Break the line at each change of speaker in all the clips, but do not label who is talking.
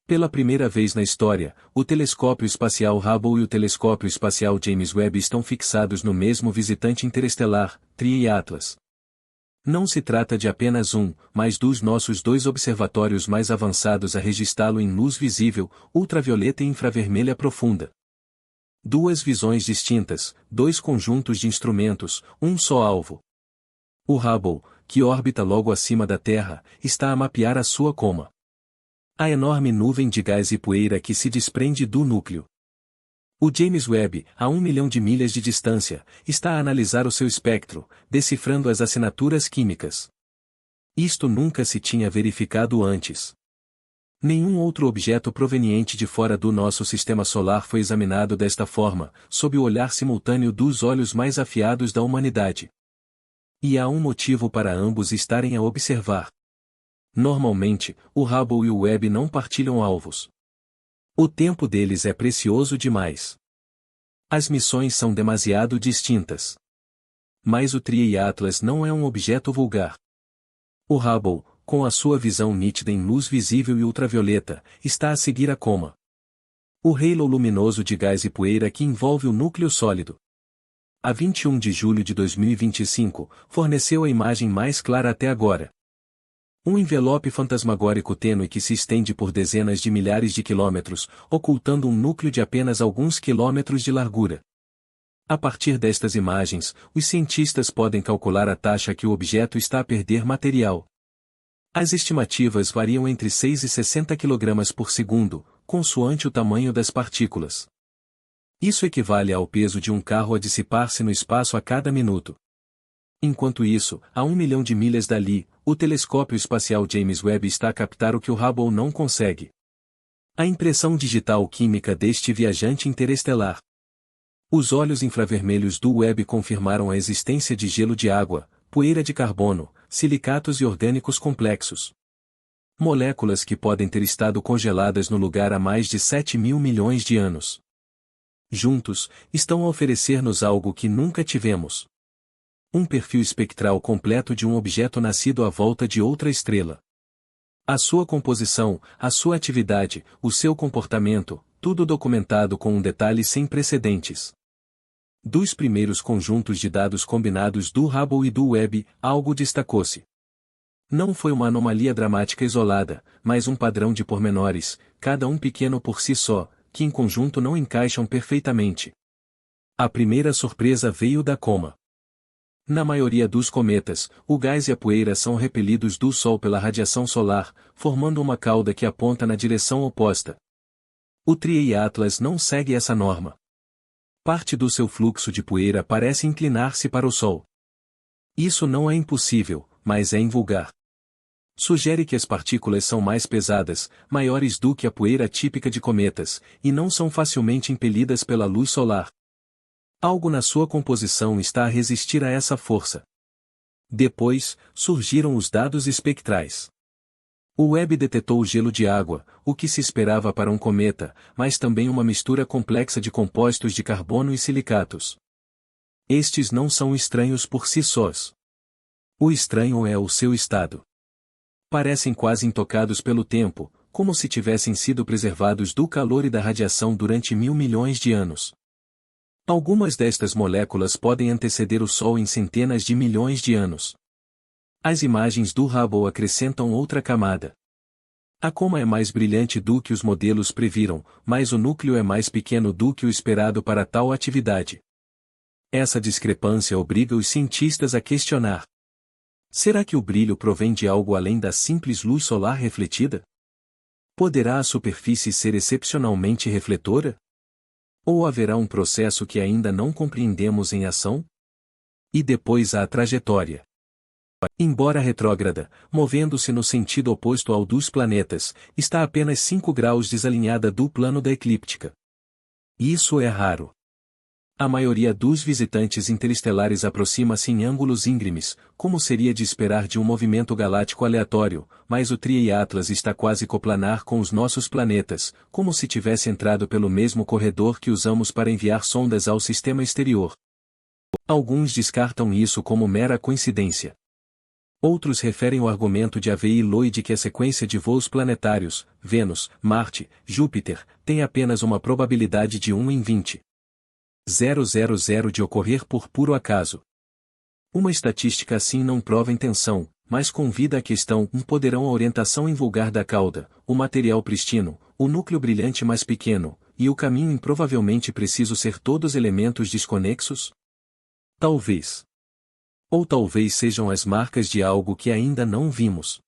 Pela primeira vez na história, o telescópio espacial Hubble e o telescópio espacial James Webb estão fixados no mesmo visitante interestelar, TRIA Atlas. Não se trata de apenas um, mas dos nossos dois observatórios mais avançados a registrá-lo em luz visível, ultravioleta e infravermelha profunda. Duas visões distintas, dois conjuntos de instrumentos, um só alvo. O Hubble, que orbita logo acima da Terra, está a mapear a sua coma. A enorme nuvem de gás e poeira que se desprende do núcleo. O James Webb, a 1 milhão de milhas de distância, está a analisar o seu espectro, decifrando as assinaturas químicas. Isto nunca se tinha verificado antes. Nenhum outro objeto proveniente de fora do nosso sistema solar foi examinado desta forma, sob o olhar simultâneo dos olhos mais afiados da humanidade. E há um motivo para ambos estarem a observar. Normalmente, o Hubble e o Webb não partilham alvos. O tempo deles é precioso demais. As missões são demasiado distintas. Mas o TRIA Atlas não é um objeto vulgar. O Hubble, com a sua visão nítida em luz visível e ultravioleta, está a seguir a coma. O halo luminoso de gás e poeira que envolve o núcleo sólido. A 21 de julho de 2025, forneceu a imagem mais clara até agora. Um envelope fantasmagórico tênue que se estende por dezenas de milhares de quilômetros, ocultando um núcleo de apenas alguns quilômetros de largura. A partir destas imagens, os cientistas podem calcular a taxa que o objeto está a perder material. As estimativas variam entre 6 e 60 kg por segundo, consoante o tamanho das partículas. Isso equivale ao peso de um carro a dissipar-se no espaço a cada minuto. Enquanto isso, a 1 milhão de milhas dali, o telescópio espacial James Webb está a captar o que o Hubble não consegue. A impressão digital química deste viajante interestelar. Os olhos infravermelhos do Webb confirmaram a existência de gelo de água, poeira de carbono, silicatos e orgânicos complexos. Moléculas que podem ter estado congeladas no lugar há mais de 7 mil milhões de anos. Juntos, estão a oferecer-nos algo que nunca tivemos. Um perfil espectral completo de um objeto nascido à volta de outra estrela. A sua composição, a sua atividade, o seu comportamento, tudo documentado com um detalhe sem precedentes. Dos primeiros conjuntos de dados combinados do Hubble e do Webb, algo destacou-se. Não foi uma anomalia dramática isolada, mas um padrão de pormenores, cada um pequeno por si só, que em conjunto não encaixam perfeitamente. A primeira surpresa veio da coma. Na maioria dos cometas, o gás e a poeira são repelidos do Sol pela radiação solar, formando uma cauda que aponta na direção oposta. O TRIA Atlas não segue essa norma. Parte do seu fluxo de poeira parece inclinar-se para o Sol. Isso não é impossível, mas é invulgar. Sugere que as partículas são mais pesadas, maiores do que a poeira típica de cometas, e não são facilmente impelidas pela luz solar. Algo na sua composição está a resistir a essa força. Depois, surgiram os dados espectrais. O Webb detetou o gelo de água, o que se esperava para um cometa, mas também uma mistura complexa de compostos de carbono e silicatos. Estes não são estranhos por si sós. O estranho é o seu estado. Parecem quase intocados pelo tempo, como se tivessem sido preservados do calor e da radiação durante 1.000 milhões de anos. Algumas destas moléculas podem anteceder o Sol em centenas de milhões de anos. As imagens do Hubble acrescentam outra camada. A coma é mais brilhante do que os modelos previram, mas o núcleo é mais pequeno do que o esperado para tal atividade. Essa discrepância obriga os cientistas a questionar. Será que o brilho provém de algo além da simples luz solar refletida? Poderá a superfície ser excepcionalmente refletora? Ou haverá um processo que ainda não compreendemos em ação? E depois há a trajetória. Embora retrógrada, movendo-se no sentido oposto ao dos planetas, está a apenas 5 graus desalinhada do plano da eclíptica. Isso é raro. A maioria dos visitantes interestelares aproxima-se em ângulos íngremes, como seria de esperar de um movimento galáctico aleatório, mas o TRIA Atlas está quase coplanar com os nossos planetas, como se tivesse entrado pelo mesmo corredor que usamos para enviar sondas ao sistema exterior. Alguns descartam isso como mera coincidência. Outros referem o argumento de AVI Lloyd que a sequência de voos planetários, Vênus, Marte, Júpiter, tem apenas uma probabilidade de 1 em 20.000 de ocorrer por puro acaso. Uma estatística assim não prova intenção, mas convida à questão: poderão a orientação invulgar da cauda, o material pristino, o núcleo brilhante mais pequeno, e o caminho improvavelmente preciso ser todos elementos desconexos? Talvez. Ou talvez sejam as marcas de algo que ainda não vimos.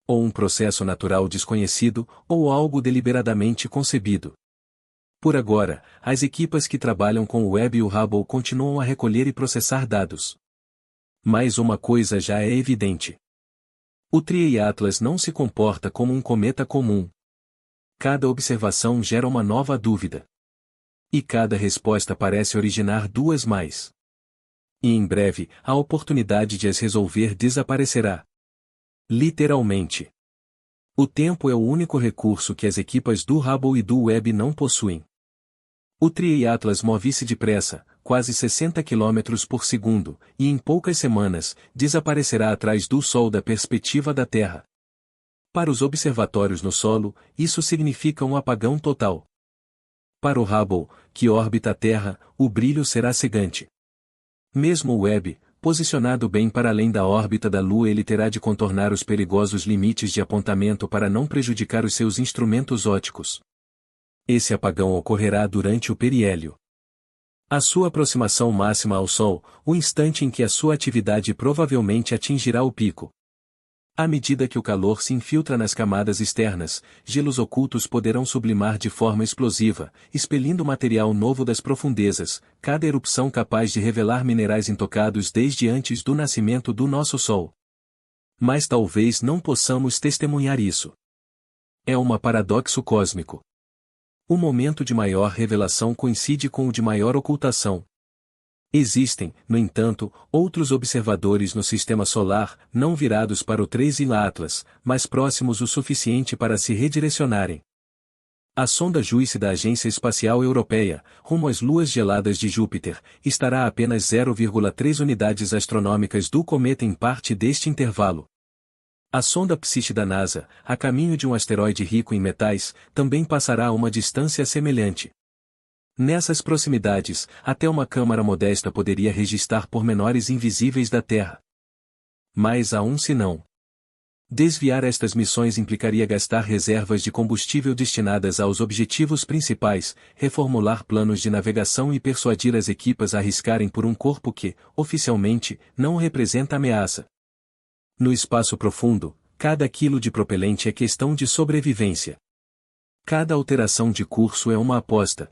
Ou um processo natural desconhecido, ou algo deliberadamente concebido. Por agora, as equipas que trabalham com o Webb e o Hubble continuam a recolher e processar dados. Mas uma coisa já é evidente. O TRIA Atlas não se comporta como um cometa comum. Cada observação gera uma nova dúvida. E cada resposta parece originar duas mais. E em breve, a oportunidade de as resolver desaparecerá. Literalmente. O tempo é o único recurso que as equipas do Hubble e do Webb não possuem. O TRIA Atlas move-se depressa, quase 60 km por segundo, e em poucas semanas, desaparecerá atrás do Sol da perspectiva da Terra. Para os observatórios no solo, isso significa um apagão total. Para o Hubble, que orbita a Terra, o brilho será cegante. Mesmo o Webb, posicionado bem para além da órbita da Lua, ele terá de contornar os perigosos limites de apontamento para não prejudicar os seus instrumentos ópticos. Esse apagão ocorrerá durante o periélio. A sua aproximação máxima ao Sol, o instante em que a sua atividade provavelmente atingirá o pico. À medida que o calor se infiltra nas camadas externas, gelos ocultos poderão sublimar de forma explosiva, expelindo material novo das profundezas, cada erupção capaz de revelar minerais intocados desde antes do nascimento do nosso Sol. Mas talvez não possamos testemunhar isso. É um paradoxo cósmico. O momento de maior revelação coincide com o de maior ocultação. Existem, no entanto, outros observadores no Sistema Solar, não virados para o TRIA Atlas, mas próximos o suficiente para se redirecionarem. A sonda JUICE da Agência Espacial Europeia, rumo às luas geladas de Júpiter, estará a apenas 0,3 unidades astronômicas do cometa em parte deste intervalo. A sonda PSISH da NASA, a caminho de um asteroide rico em metais, também passará a uma distância semelhante. Nessas proximidades, até uma câmara modesta poderia registrar pormenores invisíveis da Terra. Mas há um senão. Desviar estas missões implicaria gastar reservas de combustível destinadas aos objetivos principais, reformular planos de navegação e persuadir as equipas a arriscarem por um corpo que, oficialmente, não representa ameaça. No espaço profundo, cada quilo de propelente é questão de sobrevivência. Cada alteração de curso é uma aposta.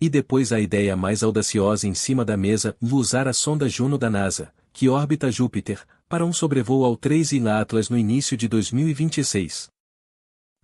E depois a ideia mais audaciosa em cima da mesa: usar a sonda Juno da NASA, que orbita Júpiter, para um sobrevoo ao TRIA Atlas no início de 2026.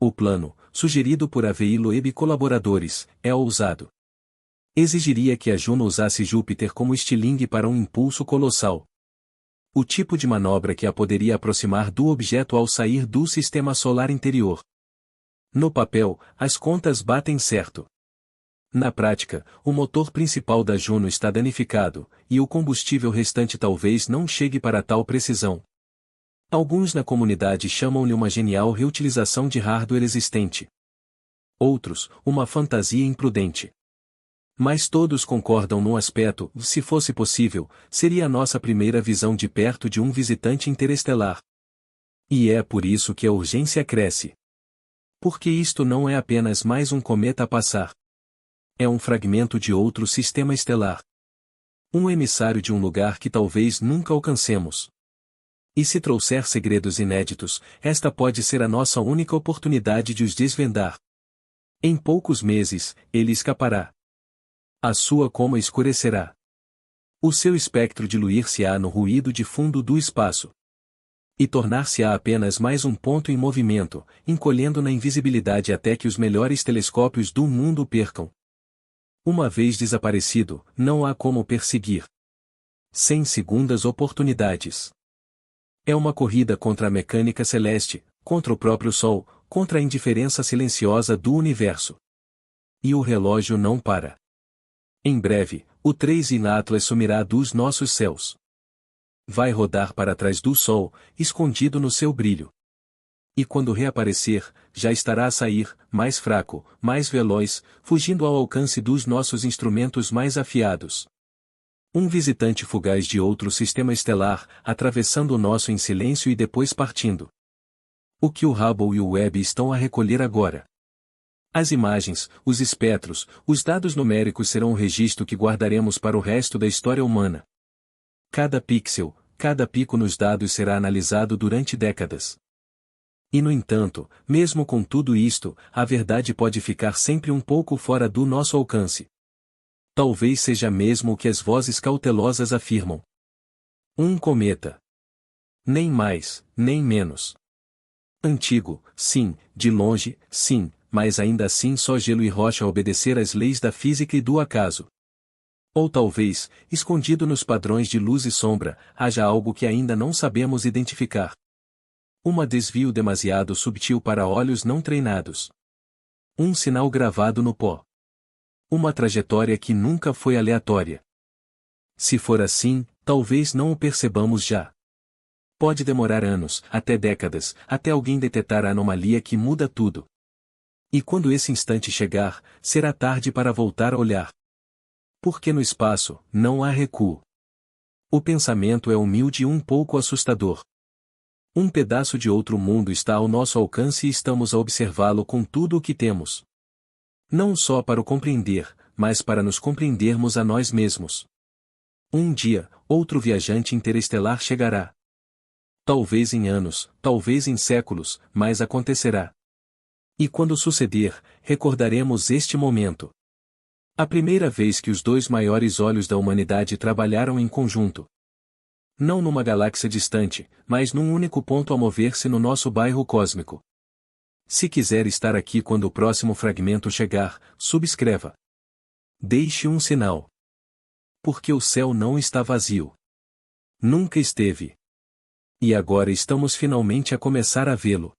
O plano, sugerido por AVI Loeb e colaboradores, é ousado. Exigiria que a Juno usasse Júpiter como estilingue para um impulso colossal. O tipo de manobra que a poderia aproximar do objeto ao sair do sistema solar interior. No papel, as contas batem certo. Na prática, o motor principal da Juno está danificado, e o combustível restante talvez não chegue para tal precisão. Alguns na comunidade chamam-lhe uma genial reutilização de hardware existente. Outros, uma fantasia imprudente. Mas todos concordam num aspecto: se fosse possível, seria a nossa primeira visão de perto de um visitante interestelar. E é por isso que a urgência cresce. Porque isto não é apenas mais um cometa a passar. É um fragmento de outro sistema estelar. Um emissário de um lugar que talvez nunca alcancemos. E se trouxer segredos inéditos, esta pode ser a nossa única oportunidade de os desvendar. Em poucos meses, ele escapará. A sua coma escurecerá. O seu espectro diluir-se-á no ruído de fundo do espaço. E tornar-se-á apenas mais um ponto em movimento, encolhendo na invisibilidade até que os melhores telescópios do mundo o percam. Uma vez desaparecido, não há como perseguir. Sem segundas oportunidades. É uma corrida contra a mecânica celeste, contra o próprio Sol, contra a indiferença silenciosa do universo. E o relógio não para. Em breve, o TRIA Atlas sumirá dos nossos céus. vai rodar para trás do Sol, escondido no seu brilho. E quando reaparecer, já estará a sair, mais fraco, mais veloz, fugindo ao alcance dos nossos instrumentos mais afiados. Um visitante fugaz de outro sistema estelar, atravessando o nosso em silêncio e depois partindo. O que o Hubble e o Webb estão a recolher agora? As imagens, os espectros, os dados numéricos serão o registro que guardaremos para o resto da história humana. Cada pixel, cada pico nos dados será analisado durante décadas. E no entanto, mesmo com tudo isto, a verdade pode ficar sempre um pouco fora do nosso alcance. Talvez seja mesmo o que as vozes cautelosas afirmam. Um cometa. Nem mais, nem menos. Antigo, sim, de longe, sim, mas ainda assim só gelo e rocha a obedecer às leis da física e do acaso. Ou talvez, escondido nos padrões de luz e sombra, haja algo que ainda não sabemos identificar. Um desvio demasiado subtil para olhos não treinados. Um sinal gravado no pó. Uma trajetória que nunca foi aleatória. Se for assim, talvez não o percebamos já. Pode demorar anos, até décadas, até alguém detectar a anomalia que muda tudo. E quando esse instante chegar, será tarde para voltar a olhar. Porque no espaço, não há recuo. O pensamento é humilde e um pouco assustador. Um pedaço de outro mundo está ao nosso alcance e estamos a observá-lo com tudo o que temos. Não só para o compreender, mas para nos compreendermos a nós mesmos. Um dia, outro viajante interestelar chegará. Talvez em anos, talvez em séculos, mas acontecerá. E quando suceder, recordaremos este momento. A primeira vez que os dois maiores olhos da humanidade trabalharam em conjunto. Não numa galáxia distante, mas num único ponto a mover-se no nosso bairro cósmico. Se quiser estar aqui quando o próximo fragmento chegar, subscreva. Deixe um sinal. Porque o céu não está vazio. Nunca esteve. E agora estamos finalmente a começar a vê-lo.